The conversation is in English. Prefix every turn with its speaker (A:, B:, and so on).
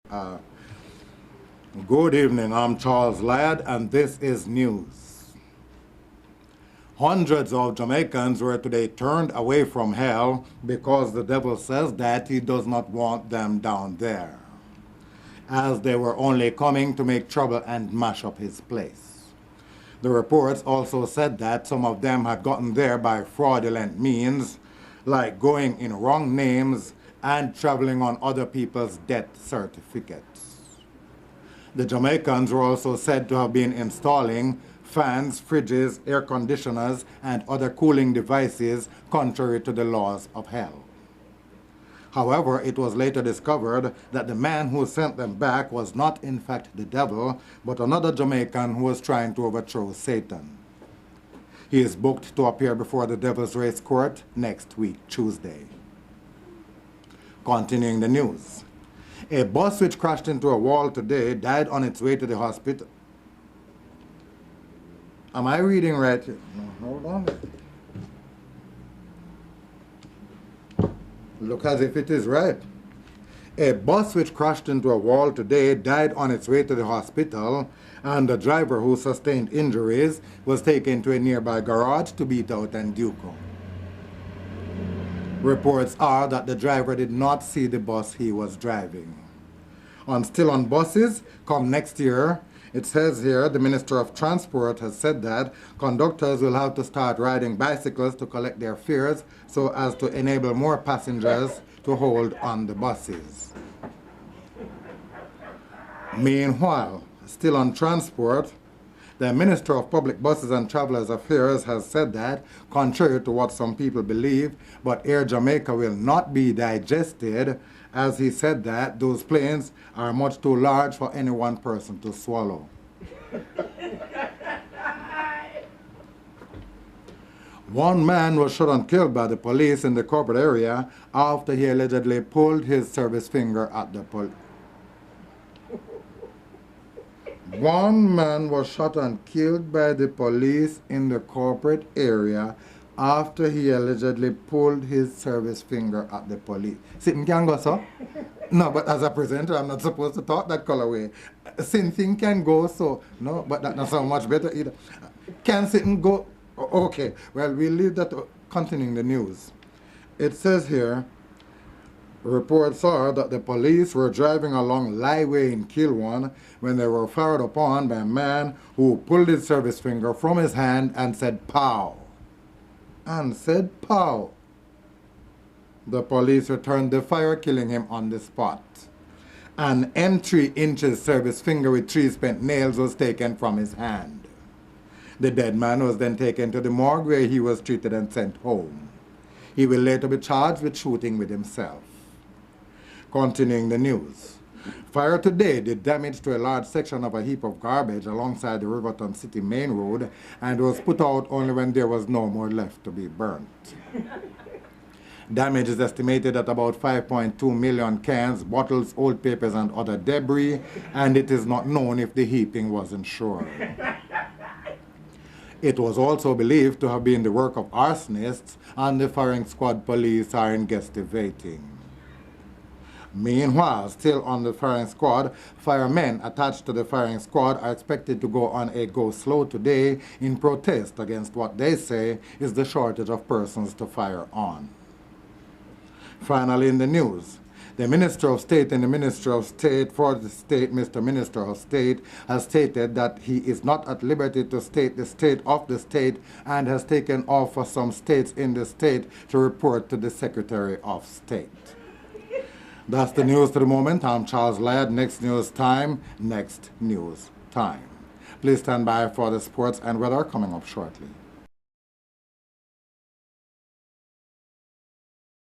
A: Good evening, I'm Charles Ladd, and this is news. Hundreds of Jamaicans were today turned away from hell because the devil says that he does not want them down there, as they were only coming to make trouble and mash up his place. The reports also said that some of them had gotten there by fraudulent means, like going in wrong names and traveling on other people's death certificates. The Jamaicans were also said to have been installing fans, fridges, air conditioners, and other cooling devices contrary to the laws of hell. However, it was later discovered that the man who sent them back was not in fact the devil, but another Jamaican who was trying to overthrow Satan. He is booked to appear before the Devil's Race Court next week, Tuesday. Continuing the news. A bus which crashed into a wall today died on its way to the hospital. Am I reading right? No, hold on. Look as if it is right. A bus which crashed into a wall today died on its way to the hospital, and the driver, who sustained injuries, was taken to a nearby garage to beat out and duco. Reports are that the driver did not see the bus he was driving. Still on buses, come next year, it says here the Minister of Transport has said that conductors will have to start riding bicycles to collect their fares so as to enable more passengers to hold on the buses. Meanwhile, still on transport, the Minister of Public Buses and Travelers Affairs has said that, contrary to what some people believe, but Air Jamaica will not be digested, as he said that those planes are much too large for any one person to swallow. One man was shot and killed by the police in the corporate area after he allegedly pulled his service finger at the police. One man was shot and killed by the police in the corporate area after he allegedly pulled his service finger at the police. Sitting can go, so? No, but as a presenter, I'm not supposed to talk that color way. Something can go, so. No, but that's not so much better either. Can sitting go? Okay, well, we'll leave that. Continuing the news. It says here, reports are that the police were driving along Lighway in Kilwan when they were fired upon by a man who pulled his service finger from his hand and said, "Pow!" And said, "Pow!" The police returned the fire, killing him on the spot. An M3 service finger with 3 spent nails was taken from his hand. The dead man was then taken to the morgue where he was treated and sent home. He will later be charged with shooting with himself. Continuing the news. Fire today did damage to a large section of a heap of garbage alongside the Riverton City main road and was put out only when there was no more left to be burnt. Damage is estimated at about 5.2 million cans, bottles, old papers, and other debris, and it is not known if the heaping was insured. It was also believed to have been the work of arsonists, and the firing squad police are investigating. Meanwhile, still on the firing squad, firemen attached to the firing squad are expected to go on a go-slow today in protest against what they say is the shortage of persons to fire on. Finally, in the news, the Minister of State and the Minister of State for the state, Mr. Minister of State, has stated that he is not at liberty to state the state of the state and has taken off for some states in the state to report to the Secretary of State. That's the news to the moment. I'm Charles Ladd. Next news time, next news time. Please stand by for the sports and weather coming up shortly.